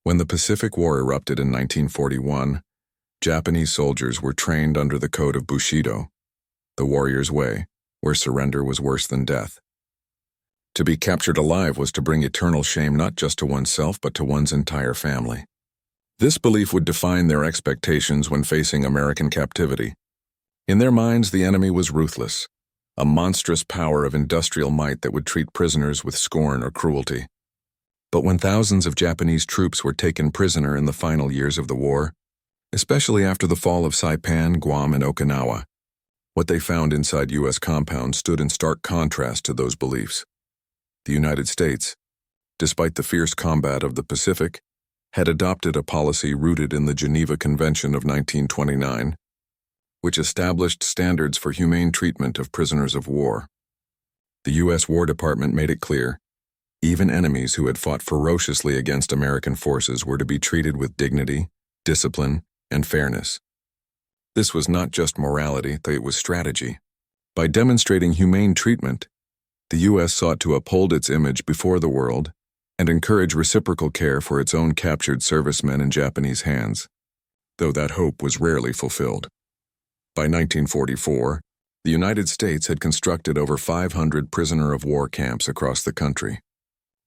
When the Pacific War erupted in 1941, Japanese soldiers were trained under the code of Bushido, the warrior's way, where surrender was worse than death. To be captured alive was to bring eternal shame not just to oneself but to one's entire family. This belief would define their expectations when facing American captivity. In their minds, the enemy was ruthless, a monstrous power of industrial might that would treat prisoners with scorn or cruelty. But when thousands of Japanese troops were taken prisoner in the final years of the war, especially after the fall of Saipan, Guam, and Okinawa, what they found inside U.S. compounds stood in stark contrast to those beliefs. The United States, despite the fierce combat of the Pacific, had adopted a policy rooted in the Geneva Convention of 1929, which established standards for humane treatment of prisoners of war. The U.S. War Department made it clear, even enemies who had fought ferociously against American forces were to be treated with dignity, discipline, and fairness. This was not just morality, it was strategy. By demonstrating humane treatment, the U.S. sought to uphold its image before the world and encourage reciprocal care for its own captured servicemen in Japanese hands, though that hope was rarely fulfilled. By 1944, the United States had constructed over 500 prisoner of war camps across the country.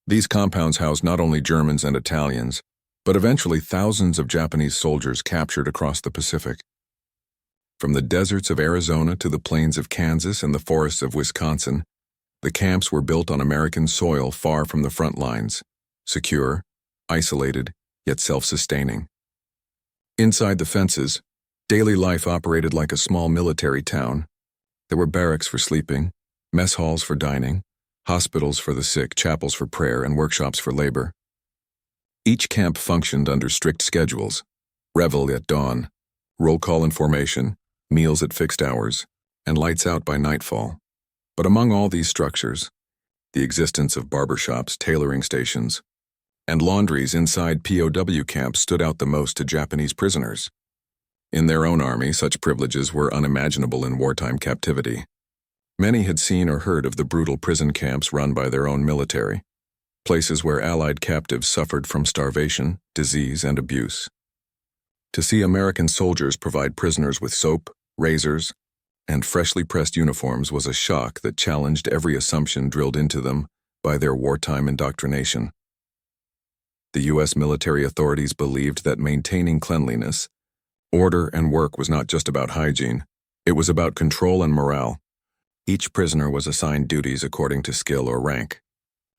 These compounds housed not only Germans and Italians, but eventually thousands of Japanese soldiers captured across the Pacific. From the deserts of Arizona to the plains of Kansas and the forests of Wisconsin, the camps were built on American soil far from the front lines, secure, isolated, yet self-sustaining. Inside the fences, daily life operated like a small military town. There were barracks for sleeping, mess halls for dining, hospitals for the sick, chapels for prayer, and workshops for labor. Each camp functioned under strict schedules: revel at dawn, roll call in formation, meals at fixed hours, and lights out by nightfall. But among all these structures, the existence of barbershops, tailoring stations, and laundries inside POW camps stood out the most to Japanese prisoners. In their own army, such privileges were unimaginable in wartime captivity. Many had seen or heard of the brutal prison camps run by their own military, places where Allied captives suffered from starvation, disease, and abuse. To see American soldiers provide prisoners with soap, razors, and freshly pressed uniforms was a shock that challenged every assumption drilled into them by their wartime indoctrination. The U.S. military authorities believed that maintaining cleanliness, order, and work was not just about hygiene, it was about control and morale. Each prisoner was assigned duties according to skill or rank.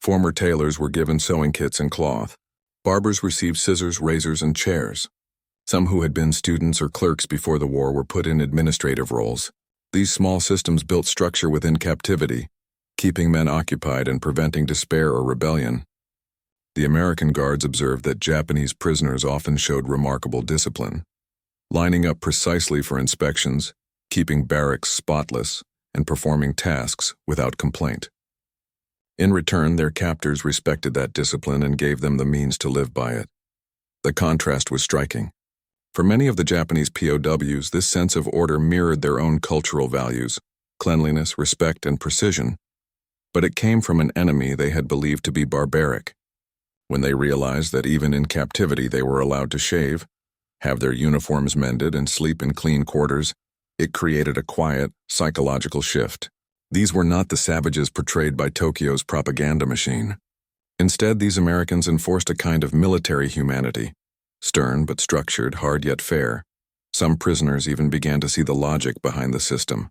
Former tailors were given sewing kits and cloth. Barbers received scissors, razors, and chairs. Some who had been students or clerks before the war were put in administrative roles. These small systems built structure within captivity, keeping men occupied and preventing despair or rebellion. The American guards observed that Japanese prisoners often showed remarkable discipline, lining up precisely for inspections, keeping barracks spotless, and performing tasks without complaint. In return, their captors respected that discipline and gave them the means to live by it. The contrast was striking. For many of the Japanese POWs, this sense of order mirrored their own cultural values: cleanliness, respect, and precision. But it came from an enemy they had believed to be barbaric. When they realized that even in captivity they were allowed to shave, have their uniforms mended, and sleep in clean quarters, it created a quiet, psychological shift. These were not the savages portrayed by Tokyo's propaganda machine. Instead, these Americans enforced a kind of military humanity, stern but structured, hard yet fair. Some prisoners even began to see the logic behind the system.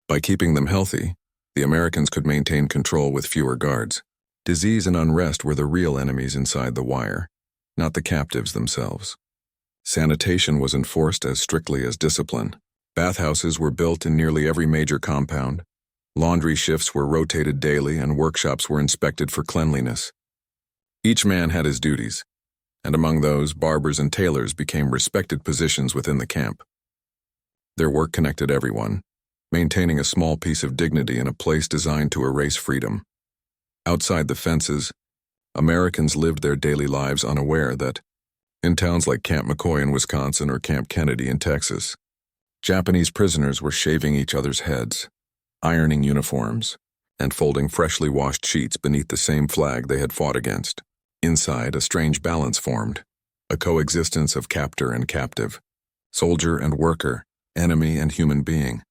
By keeping them healthy, the Americans could maintain control with fewer guards. Disease and unrest were the real enemies inside the wire, not the captives themselves. Sanitation was enforced as strictly as discipline. Bathhouses were built in nearly every major compound. Laundry shifts were rotated daily, and workshops were inspected for cleanliness. Each man had his duties, and among those, barbers and tailors became respected positions within the camp. Their work connected everyone, maintaining a small piece of dignity in a place designed to erase freedom. Outside the fences, Americans lived their daily lives unaware that, in towns like Camp McCoy in Wisconsin or Camp Kennedy in Texas, Japanese prisoners were shaving each other's heads, ironing uniforms, and folding freshly washed sheets beneath the same flag they had fought against. Inside, a strange balance formed. a coexistence of captor and captive, soldier and worker, enemy and human being.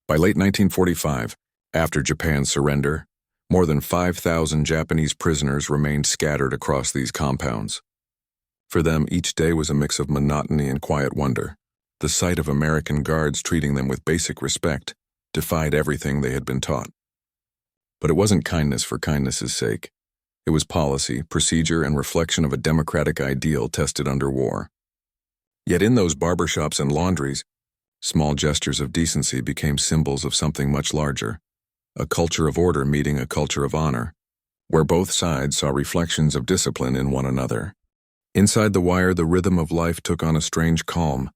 By late 1945, after Japan's surrender, more than 5,000 Japanese prisoners remained scattered across these compounds. For them, each day was a mix of monotony and quiet wonder. The sight of American guards treating them with basic respect defied everything they had been taught. But it wasn't kindness for kindness's sake. It was policy, procedure, and reflection of a democratic ideal tested under war. Yet in those barbershops and laundries, small gestures of decency became symbols of something much larger, a culture of order meeting a culture of honor, where both sides saw reflections of discipline in one another. Inside the wire, the rhythm of life took on a strange calm.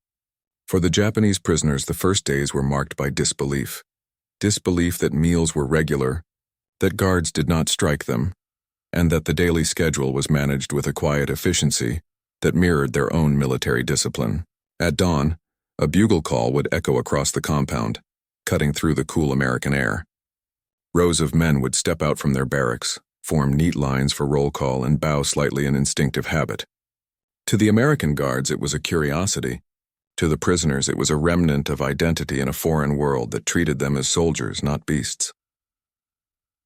For the Japanese prisoners, the first days were marked by disbelief. Disbelief that meals were regular, that guards did not strike them, and that the daily schedule was managed with a quiet efficiency that mirrored their own military discipline. At dawn, a bugle call would echo across the compound, cutting through the cool American air. Rows of men would step out from their barracks, form neat lines for roll call, and bow slightly in instinctive habit. To the American guards, it was a curiosity. To the prisoners, it was a remnant of identity in a foreign world that treated them as soldiers, not beasts.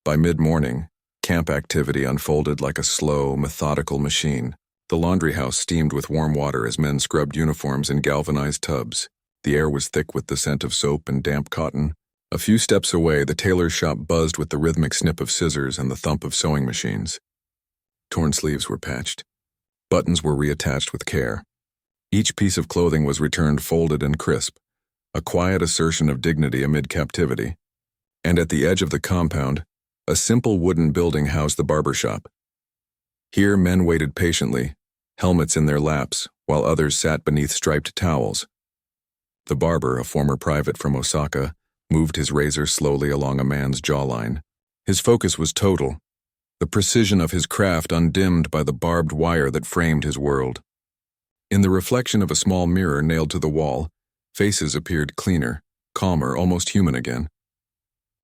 By mid-morning, camp activity unfolded like a slow, methodical machine. The laundry house steamed with warm water as men scrubbed uniforms in galvanized tubs. The air was thick with the scent of soap and damp cotton. A few steps away, the tailor's shop buzzed with the rhythmic snip of scissors and the thump of sewing machines. Torn sleeves were patched. Buttons were reattached with care. Each piece of clothing was returned folded and crisp, a quiet assertion of dignity amid captivity. And at the edge of the compound, a simple wooden building housed the barber shop. Here men waited patiently, helmets in their laps, while others sat beneath striped towels. The barber, a former private from Osaka, moved his razor slowly along a man's jawline. His focus was total, the precision of his craft undimmed by the barbed wire that framed his world. In the reflection of a small mirror nailed to the wall, faces appeared cleaner, calmer, almost human again.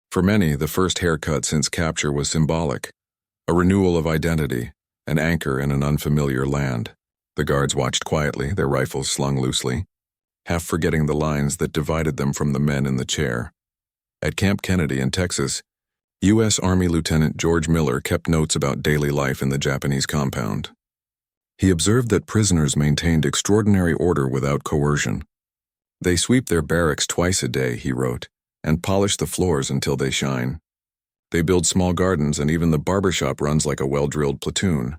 For many, the first haircut since capture was symbolic, a renewal of identity, an anchor in an unfamiliar land. The guards watched quietly, their rifles slung loosely, half forgetting the lines that divided them from the men in the chair. At Camp Kennedy in Texas, U.S. Army Lieutenant George Miller kept notes about daily life in the Japanese compound. He observed that prisoners maintained extraordinary order without coercion. They sweep their barracks twice a day, he wrote, and polish the floors until they shine. They build small gardens, and even the barbershop runs like a well-drilled platoon.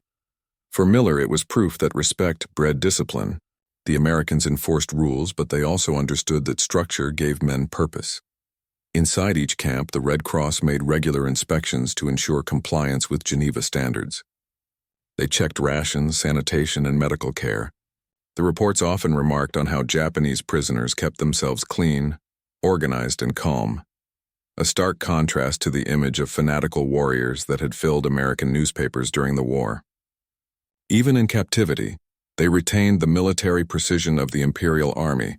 For Miller, it was proof that respect bred discipline. The Americans enforced rules, but they also understood that structure gave men purpose. Inside each camp, the Red Cross made regular inspections to ensure compliance with Geneva standards. They checked rations, sanitation, and medical care. The reports often remarked on how Japanese prisoners kept themselves clean, organized, and calm, a stark contrast to the image of fanatical warriors that had filled American newspapers during the war. Even in captivity, they retained the military precision of the Imperial Army,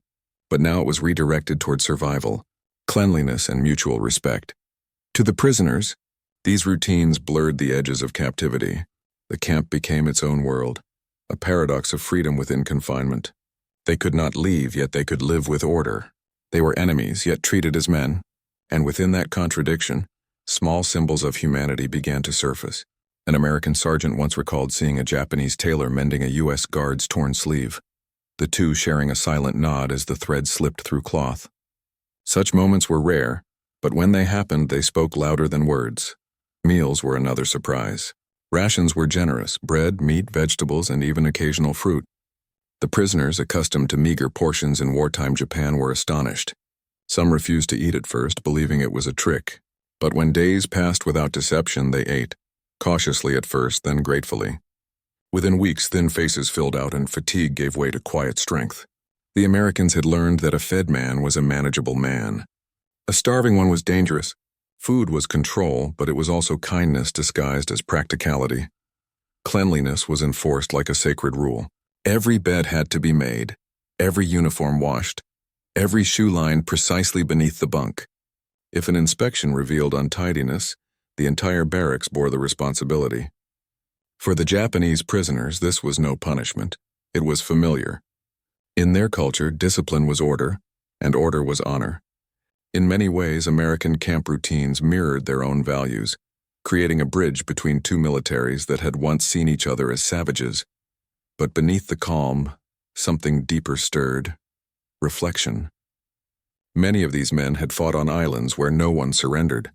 but now it was redirected toward survival, cleanliness, and mutual respect. To the prisoners, these routines blurred the edges of captivity. The camp became its own world, a paradox of freedom within confinement. They could not leave, yet they could live with order. They were enemies, yet treated as men. And within that contradiction, small symbols of humanity began to surface. An American sergeant once recalled seeing a Japanese tailor mending a U.S. guard's torn sleeve, the two sharing a silent nod as the thread slipped through cloth. Such moments were rare, but when they happened, they spoke louder than words. Meals were another surprise. Rations were generous: bread, meat, vegetables, and even occasional fruit. The prisoners, accustomed to meager portions in wartime Japan, were astonished. Some refused to eat at first, believing it was a trick. But when days passed without deception, they ate, cautiously at first, then gratefully. Within weeks, thin faces filled out and fatigue gave way to quiet strength. The Americans had learned that a fed man was a manageable man. A starving one was dangerous. Food was control, but it was also kindness disguised as practicality. Cleanliness was enforced like a sacred rule. Every bed had to be made, every uniform washed, every shoe lined precisely beneath the bunk. If an inspection revealed untidiness, the entire barracks bore the responsibility. For the Japanese prisoners, this was no punishment. It was familiar. In their culture, discipline was order, and order was honor. In many ways, American camp routines mirrored their own values, creating a bridge between two militaries that had once seen each other as savages. But beneath the calm, something deeper stirred: reflection. Many of these men had fought on islands where no one surrendered.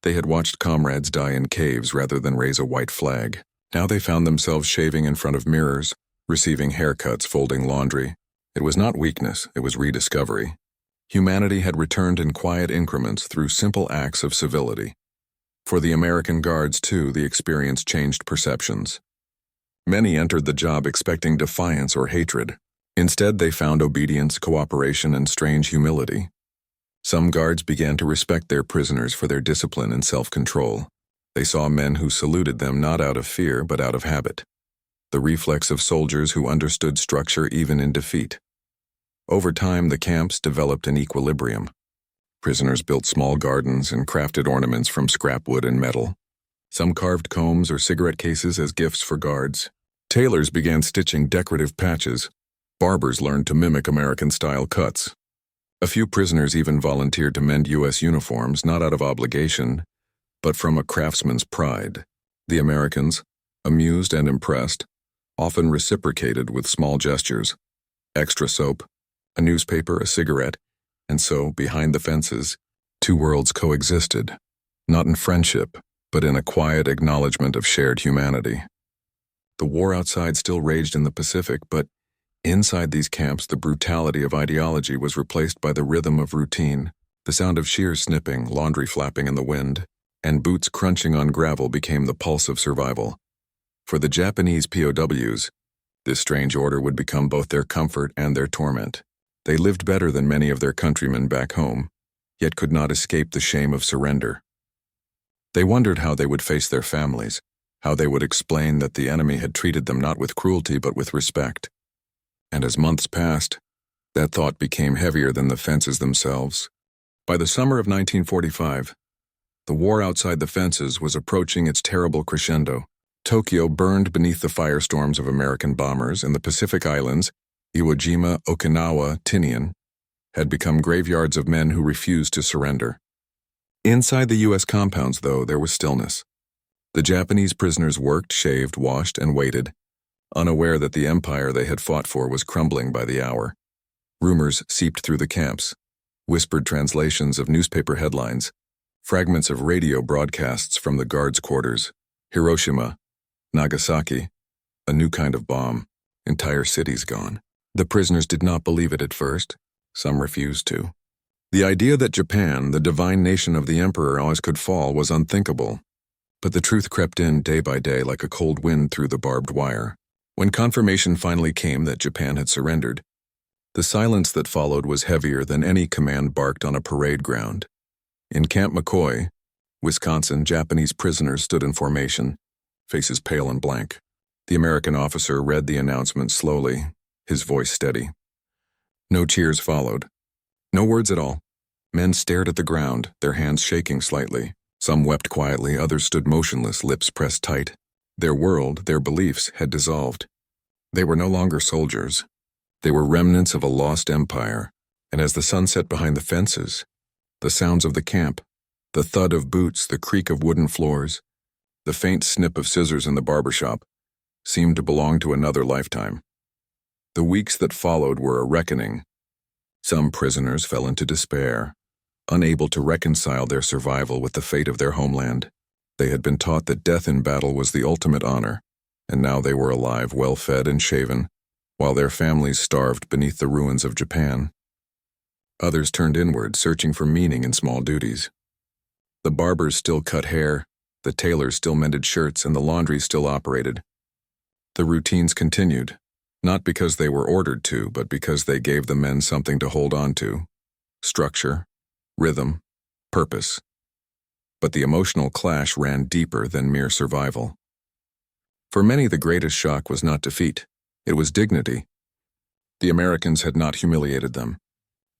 They had watched comrades die in caves rather than raise a white flag. Now they found themselves shaving in front of mirrors, receiving haircuts, folding laundry. It was not weakness, it was rediscovery. Humanity had returned in quiet increments through simple acts of civility. For the American Guards, too, the experience changed perceptions. Many entered the job expecting defiance or hatred. Instead, they found obedience, cooperation, and strange humility. Some guards began to respect their prisoners for their discipline and self-control. They saw men who saluted them not out of fear but out of habit, the reflex of soldiers who understood structure even in defeat. Over time, the camps developed an equilibrium. Prisoners built small gardens and crafted ornaments from scrap wood and metal. Some carved combs or cigarette cases as gifts for guards. Tailors began stitching decorative patches. Barbers learned to mimic American-style cuts. A few prisoners even volunteered to mend U.S. uniforms, not out of obligation, but from a craftsman's pride. The Americans, amused and impressed, often reciprocated with small gestures: extra soap, a newspaper, a cigarette, and so, behind the fences, two worlds coexisted, not in friendship, but in a quiet acknowledgement of shared humanity. The war outside still raged in the Pacific, but inside these camps, the brutality of ideology was replaced by the rhythm of routine. The sound of shears snipping, laundry flapping in the wind, and boots crunching on gravel became the pulse of survival. For the Japanese POWs, this strange order would become both their comfort and their torment. They lived better than many of their countrymen back home, yet could not escape the shame of surrender. They wondered how they would face their families, how they would explain that the enemy had treated them not with cruelty but with respect. And as months passed, that thought became heavier than the fences themselves. By the summer of 1945, the war outside the fences was approaching its terrible crescendo. Tokyo burned beneath the firestorms of American bombers, and the Pacific Islands, Iwo Jima, Okinawa, Tinian, had become graveyards of men who refused to surrender. Inside the U.S. compounds, though, there was stillness. The Japanese prisoners worked, shaved, washed, and waited, unaware that the empire they had fought for was crumbling by the hour. Rumors seeped through the camps, whispered translations of newspaper headlines, fragments of radio broadcasts from the guards' quarters. Hiroshima, Nagasaki, a new kind of bomb, entire cities gone. The prisoners did not believe it at first. Some refused to. The idea that Japan, the divine nation of the emperor, always could fall was unthinkable. But the truth crept in day by day like a cold wind through the barbed wire. When confirmation finally came that Japan had surrendered, the silence that followed was heavier than any command barked on a parade ground. In Camp McCoy, Wisconsin, Japanese prisoners stood in formation, faces pale and blank. The American officer read the announcement slowly, his voice steady. No cheers followed. No words at all. Men stared at the ground, their hands shaking slightly. Some wept quietly, others stood motionless, lips pressed tight. Their world, their beliefs, had dissolved. They were no longer soldiers. They were remnants of a lost empire, and as the sun set behind the fences, the sounds of the camp, the thud of boots, the creak of wooden floors, the faint snip of scissors in the barber shop, seemed to belong to another lifetime. The weeks that followed were a reckoning. Some prisoners fell into despair, unable to reconcile their survival with the fate of their homeland. They had been taught that death in battle was the ultimate honor, and now they were alive, well-fed and shaven, while their families starved beneath the ruins of Japan. Others turned inward, searching for meaning in small duties. The barbers still cut hair, the tailors still mended shirts, and the laundry still operated. The routines continued, not because they were ordered to, but because they gave the men something to hold on to: structure, rhythm, purpose. But the emotional clash ran deeper than mere survival. For many, the greatest shock was not defeat, it was dignity. The Americans had not humiliated them.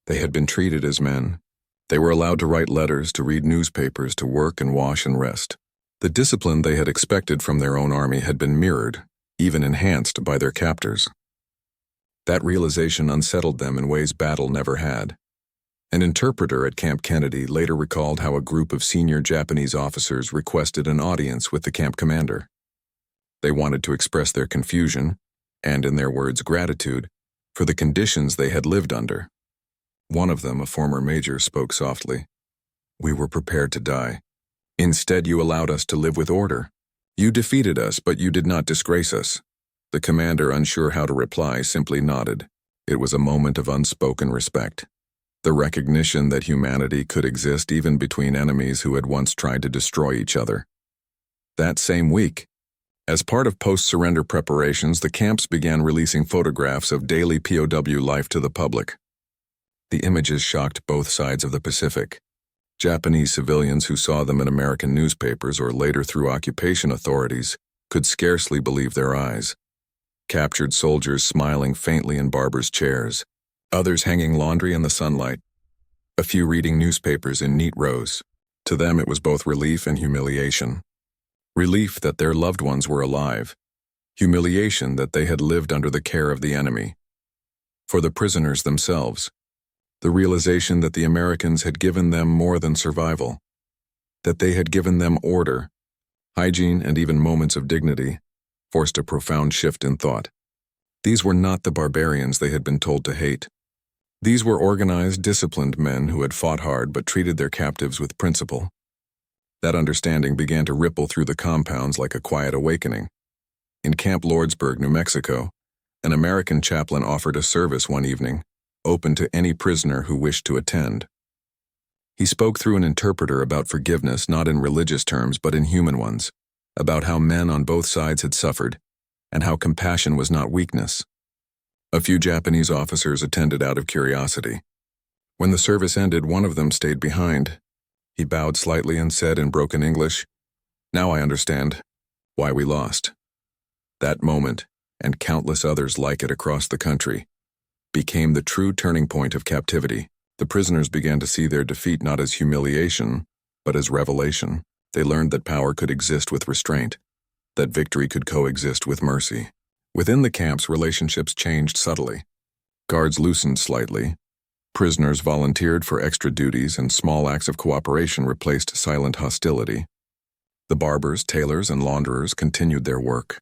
They had been treated as men. They were allowed to write letters, to read newspapers, to work and wash and rest. The discipline they had expected from their own army had been mirrored, even enhanced by their captors. That realization unsettled them in ways battle never had. An interpreter at Camp Kennedy later recalled how a group of senior Japanese officers requested an audience with the camp commander. They wanted to express their confusion, and in their words, gratitude, for the conditions they had lived under. One of them, a former major, spoke softly. "We were prepared to die. Instead, you allowed us to live with order. You defeated us, but you did not disgrace us." The commander, unsure how to reply, simply nodded. It was a moment of unspoken respect. The recognition that humanity could exist even between enemies who had once tried to destroy each other. That same week, as part of post-surrender preparations, the camps began releasing photographs of daily POW life to the public. The images shocked both sides of the Pacific. Japanese civilians who saw them in American newspapers or later through occupation authorities could scarcely believe their eyes. Captured soldiers smiling faintly in barbers' chairs, others hanging laundry in the sunlight, a few reading newspapers in neat rows. To them it was both relief and humiliation. Relief that their loved ones were alive. Humiliation that they had lived under the care of the enemy. For the prisoners themselves, the realization that the Americans had given them more than survival, that they had given them order, hygiene, and even moments of dignity, forced a profound shift in thought. These were not the barbarians they had been told to hate. These were organized, disciplined men who had fought hard but treated their captives with principle. That understanding began to ripple through the compounds like a quiet awakening. In Camp Lordsburg, New Mexico, an American chaplain offered a service one evening, open to any prisoner who wished to attend. He spoke through an interpreter about forgiveness, not in religious terms but in human ones, about how men on both sides had suffered, and how compassion was not weakness. A few Japanese officers attended out of curiosity. When the service ended, one of them stayed behind. He bowed slightly and said in broken English, "Now I understand why we lost." That moment, and countless others like it across the country, became the true turning point of captivity. The prisoners began to see their defeat not as humiliation, but as revelation. They learned that power could exist with restraint, that victory could coexist with mercy. Within the camps, relationships changed subtly. Guards loosened slightly. Prisoners volunteered for extra duties, and small acts of cooperation replaced silent hostility. The barbers, tailors, and launderers continued their work.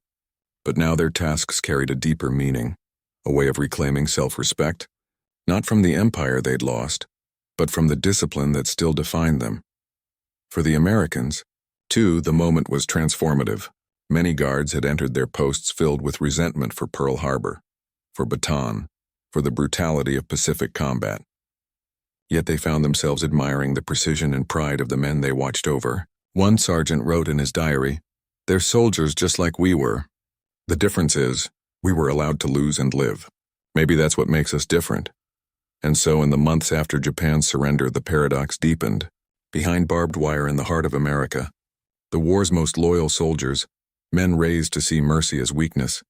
But now their tasks carried a deeper meaning, a way of reclaiming self-respect, not from the empire they'd lost, but from the discipline that still defined them. For the Americans, too, the moment was transformative. Many guards had entered their posts filled with resentment for Pearl Harbor, for Bataan, for the brutality of Pacific combat. Yet they found themselves admiring the precision and pride of the men they watched over. One sergeant wrote in his diary, "They're soldiers just like we were. The difference is, we were allowed to lose and live. Maybe that's what makes us different." And so in the months after Japan's surrender, the paradox deepened. Behind barbed wire in the heart of America, the war's most loyal soldiers, men raised to see mercy as weakness,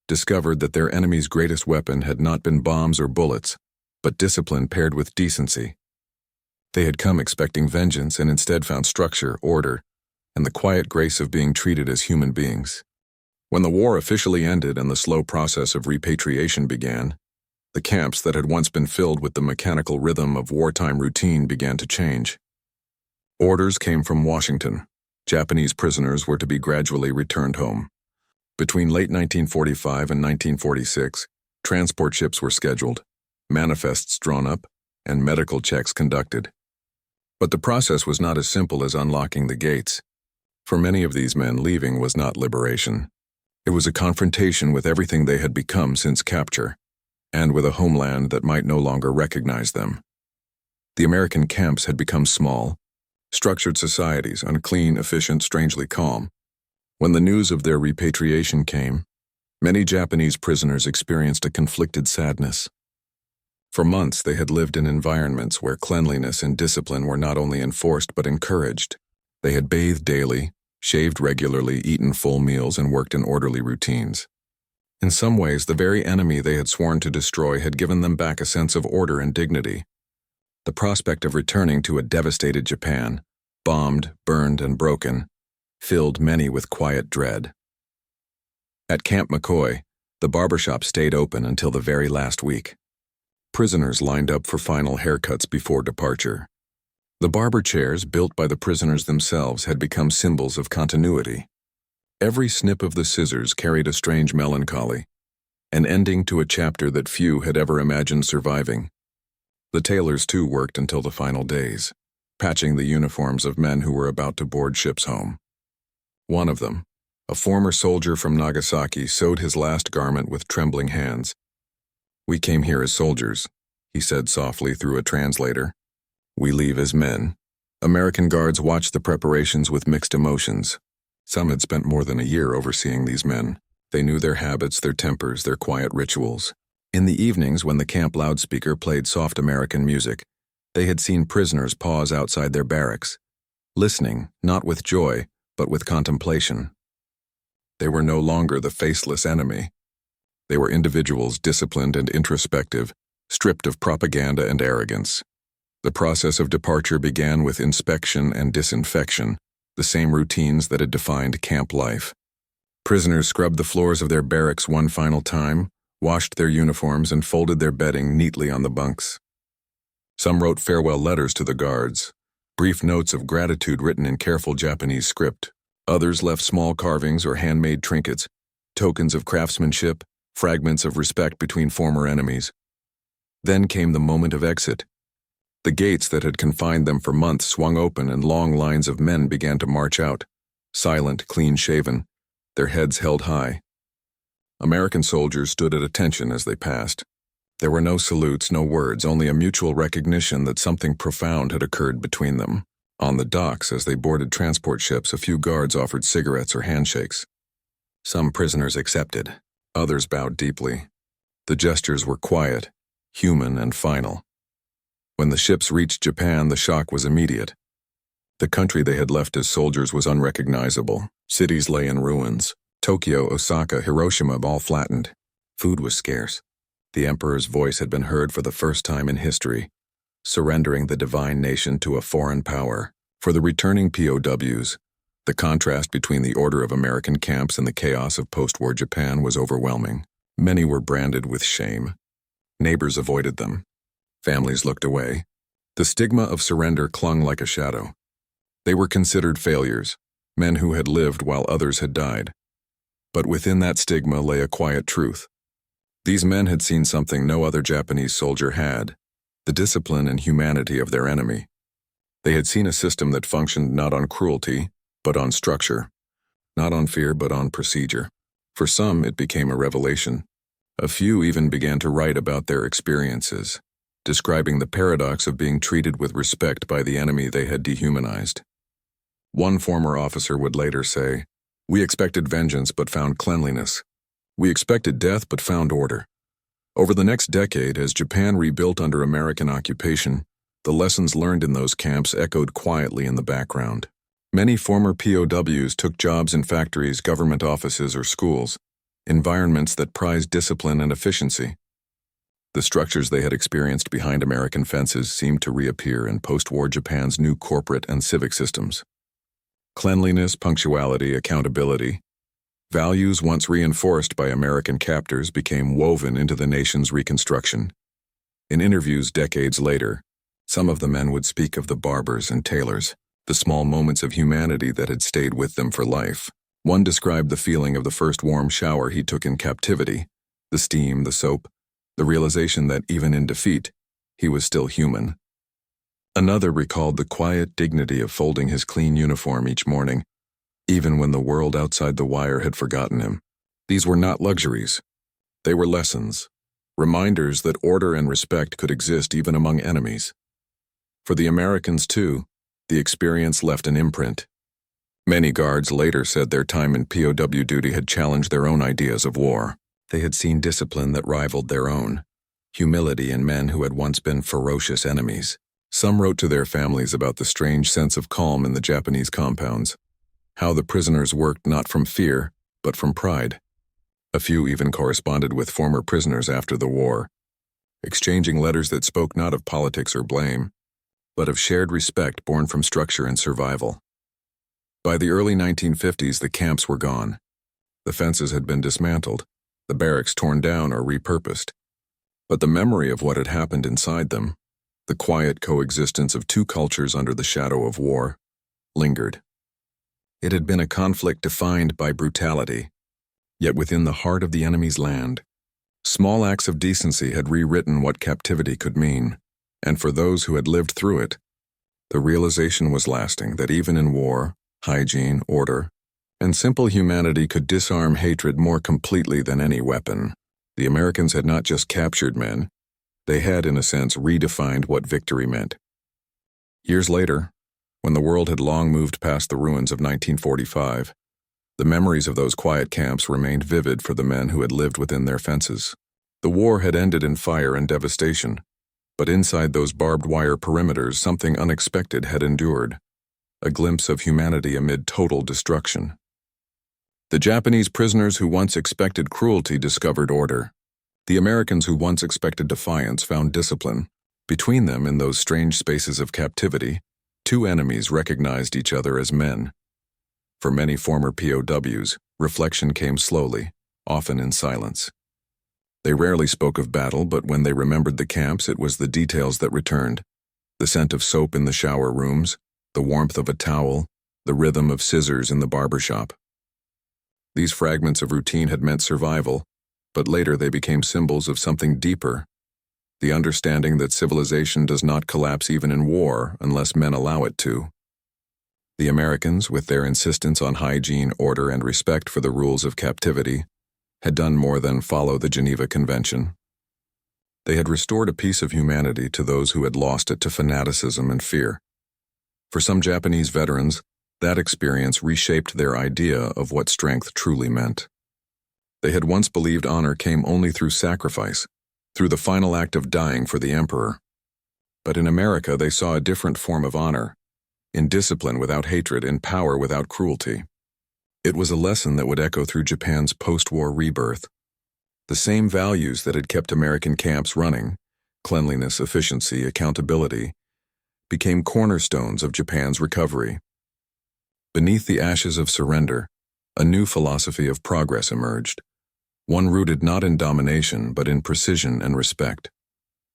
discovered that their enemy's greatest weapon had not been bombs or bullets, but discipline paired with decency. They had come expecting vengeance and instead found structure, order, and the quiet grace of being treated as human beings. When the war officially ended and the slow process of repatriation began, the camps that had once been filled with the mechanical rhythm of wartime routine began to change. Orders came from Washington. Japanese prisoners were to be gradually returned home. Between late 1945 and 1946, transport ships were scheduled, manifests drawn up, and medical checks conducted. But the process was not as simple as unlocking the gates. For many of these men, leaving was not liberation. It was a confrontation with everything they had become since capture, and with a homeland that might no longer recognize them. The American camps had become small, structured societies, unclean, efficient, strangely calm. When the news of their repatriation came, many Japanese prisoners experienced a conflicted sadness. For months they had lived in environments where cleanliness and discipline were not only enforced but encouraged. They had bathed daily, shaved regularly, eaten full meals, and worked in orderly routines. In some ways, the very enemy they had sworn to destroy had given them back a sense of order and dignity. The prospect of returning to a devastated Japan, bombed, burned, and broken, filled many with quiet dread. At Camp McCoy, The barbershop stayed open until the very last week. Prisoners lined up for final haircuts before departure. The barber chairs, built by the prisoners themselves, had become symbols of continuity. Every snip of the scissors carried a strange melancholy, an ending to a chapter that few had ever imagined surviving. The tailors, too, worked until the final days, patching the uniforms of men who were about to board ships home. One of them, a former soldier from Nagasaki, sewed his last garment with trembling hands. "We came here as soldiers," he said softly through a translator. "We leave as men." American guards watched the preparations with mixed emotions. Some had spent more than a year overseeing these men. They knew their habits, their tempers, their quiet rituals. In the evenings, when the camp loudspeaker played soft American music, they had seen prisoners pause outside their barracks, listening, not with joy, but with contemplation. They were no longer the faceless enemy. They were individuals disciplined and introspective, stripped of propaganda and arrogance. The process of departure began with inspection and disinfection, the same routines that had defined camp life. Prisoners scrubbed the floors of their barracks one final time, washed their uniforms, and folded their bedding neatly on the bunks. Some wrote farewell letters to the guards, brief notes of gratitude written in careful Japanese script. Others left small carvings or handmade trinkets, tokens of craftsmanship, fragments of respect between former enemies. Then came the moment of exit. The gates that had confined them for months swung open and long lines of men began to march out, silent, clean-shaven, their heads held high. American soldiers stood at attention as they passed. There were no salutes, no words, only a mutual recognition that something profound had occurred between them. On the docks, as they boarded transport ships, a few guards offered cigarettes or handshakes. Some prisoners accepted, others bowed deeply. The gestures were quiet, human, and final. When the ships reached Japan, the shock was immediate. The country they had left as soldiers was unrecognizable. Cities lay in ruins. Tokyo, Osaka, Hiroshima, all flattened. Food was scarce. The emperor's voice had been heard for the first time in history, surrendering the divine nation to a foreign power. For the returning POWs, the contrast between the order of American camps and the chaos of post-war Japan was overwhelming. Many were branded with shame. Neighbors avoided them. Families looked away. The stigma of surrender clung like a shadow. They were considered failures, men who had lived while others had died. But within that stigma lay a quiet truth. These men had seen something no other Japanese soldier had, the discipline and humanity of their enemy. They had seen a system that functioned not on cruelty, but on structure, not on fear, but on procedure. For some, it became a revelation. A few even began to write about their experiences, describing the paradox of being treated with respect by the enemy they had dehumanized. One former officer would later say, "We expected vengeance but found cleanliness. We expected death but found order." Over the next decade, as Japan rebuilt under American occupation, the lessons learned in those camps echoed quietly in the background. Many former POWs took jobs in factories, government offices, or schools, environments that prized discipline and efficiency. The structures they had experienced behind American fences seemed to reappear in post-war Japan's new corporate and civic systems. Cleanliness, punctuality, accountability. Values once reinforced by American captors became woven into the nation's reconstruction. In interviews decades later, some of the men would speak of the Barbers and Tailors, the small moments of humanity that had stayed with them for life. One described the feeling of the first warm shower he took in captivity, the steam, the soap, the realization that even in defeat, he was still human. Another recalled the quiet dignity of folding his clean uniform each morning, even when the world outside the wire had forgotten him. These were not luxuries. They were lessons, reminders that order and respect could exist even among enemies. For the Americans, too, the experience left an imprint. Many guards later said their time in POW duty had challenged their own ideas of war. They had seen discipline that rivaled their own, humility in men who had once been ferocious enemies. Some wrote to their families about the strange sense of calm in the Japanese compounds, how the prisoners worked not from fear, but from pride. A few even corresponded with former prisoners after the war, exchanging letters that spoke not of politics or blame, but of shared respect born from structure and survival. By the early 1950s, the camps were gone. The fences had been dismantled. the barracks torn down or repurposed. But the memory of what had happened inside them, the quiet coexistence of two cultures under the shadow of war, lingered. It had been a conflict defined by brutality, yet within the heart of the enemy's land, small acts of decency had rewritten what captivity could mean, and for those who had lived through it, the realization was lasting that even in war, hygiene, order, and simple humanity could disarm hatred more completely than any weapon. The Americans had not just captured men, they had, in a sense, redefined what victory meant. Years later, when the world had long moved past the ruins of 1945, the memories of those quiet camps remained vivid for the men who had lived within their fences. The war had ended in fire and devastation, but inside those barbed wire perimeters something unexpected had endured, a glimpse of humanity amid total destruction. The Japanese prisoners who once expected cruelty discovered order. The Americans who once expected defiance found discipline. Between them, in those strange spaces of captivity, two enemies recognized each other as men. For many former POWs, reflection came slowly, often in silence. They rarely spoke of battle, but when they remembered the camps, it was the details that returned. The scent of soap in the shower rooms, the warmth of a towel, the rhythm of scissors in the barber shop. These fragments of routine had meant survival, but later they became symbols of something deeper, the understanding that civilization does not collapse even in war unless men allow it to. The Americans, with their insistence on hygiene, order, and respect for the rules of captivity, had done more than follow the Geneva Convention. They had restored a piece of humanity to those who had lost it to fanaticism and fear. For some Japanese veterans, that experience reshaped their idea of what strength truly meant. They had once believed honor came only through sacrifice, through the final act of dying for the emperor. But in America, they saw a different form of honor, in discipline without hatred, in power without cruelty. It was a lesson that would echo through Japan's post-war rebirth. The same values that had kept American camps running, cleanliness, efficiency, accountability, became cornerstones of Japan's recovery. Beneath the ashes of surrender, a new philosophy of progress emerged, one rooted not in domination but in precision and respect.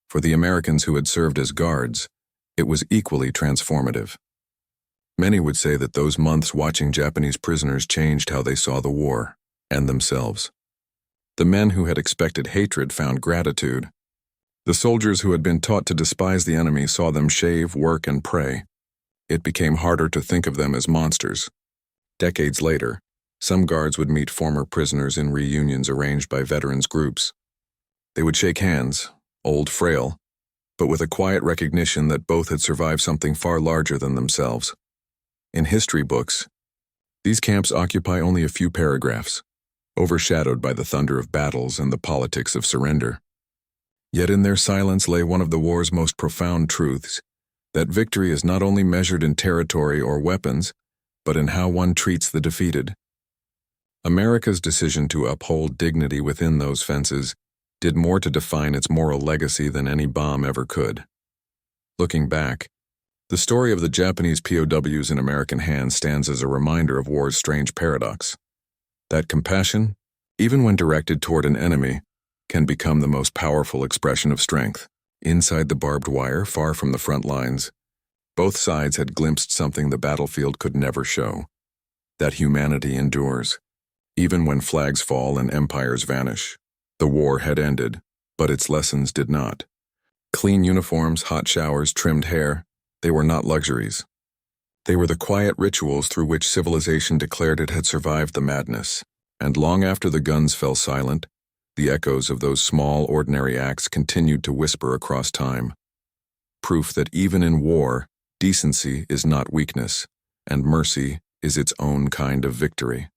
For the Americans who had served as guards, it was equally transformative. Many would say that those months watching Japanese prisoners changed how they saw the war and themselves. The men who had expected hatred found gratitude. The soldiers who had been taught to despise the enemy saw them shave, work, and pray. It became harder to think of them as monsters. Decades later, some guards would meet former prisoners in reunions arranged by veterans groups. They would shake hands, old, frail, but with a quiet recognition that both had survived something far larger than themselves. In history books, these camps occupy only a few paragraphs, overshadowed by the thunder of battles and the politics of surrender. Yet in their silence lay one of the war's most profound truths, that victory is not only measured in territory or weapons, but in how one treats the defeated. America's decision to uphold dignity within those fences did more to define its moral legacy than any bomb ever could. Looking back, the story of the Japanese POWs in American hands stands as a reminder of war's strange paradox. That compassion, even when directed toward an enemy, can become the most powerful expression of strength. Inside the barbed wire, far from the front lines, both sides had glimpsed something the battlefield could never show. That humanity endures. Even when flags fall and empires vanish. The war had ended, but its lessons did not. Clean uniforms, hot showers, trimmed hair, they were not luxuries. They were the quiet rituals through which civilization declared it had survived the madness. And long after the guns fell silent, the echoes of those small, ordinary acts continued to whisper across time. Proof that even in war, decency is not weakness, and mercy is its own kind of victory.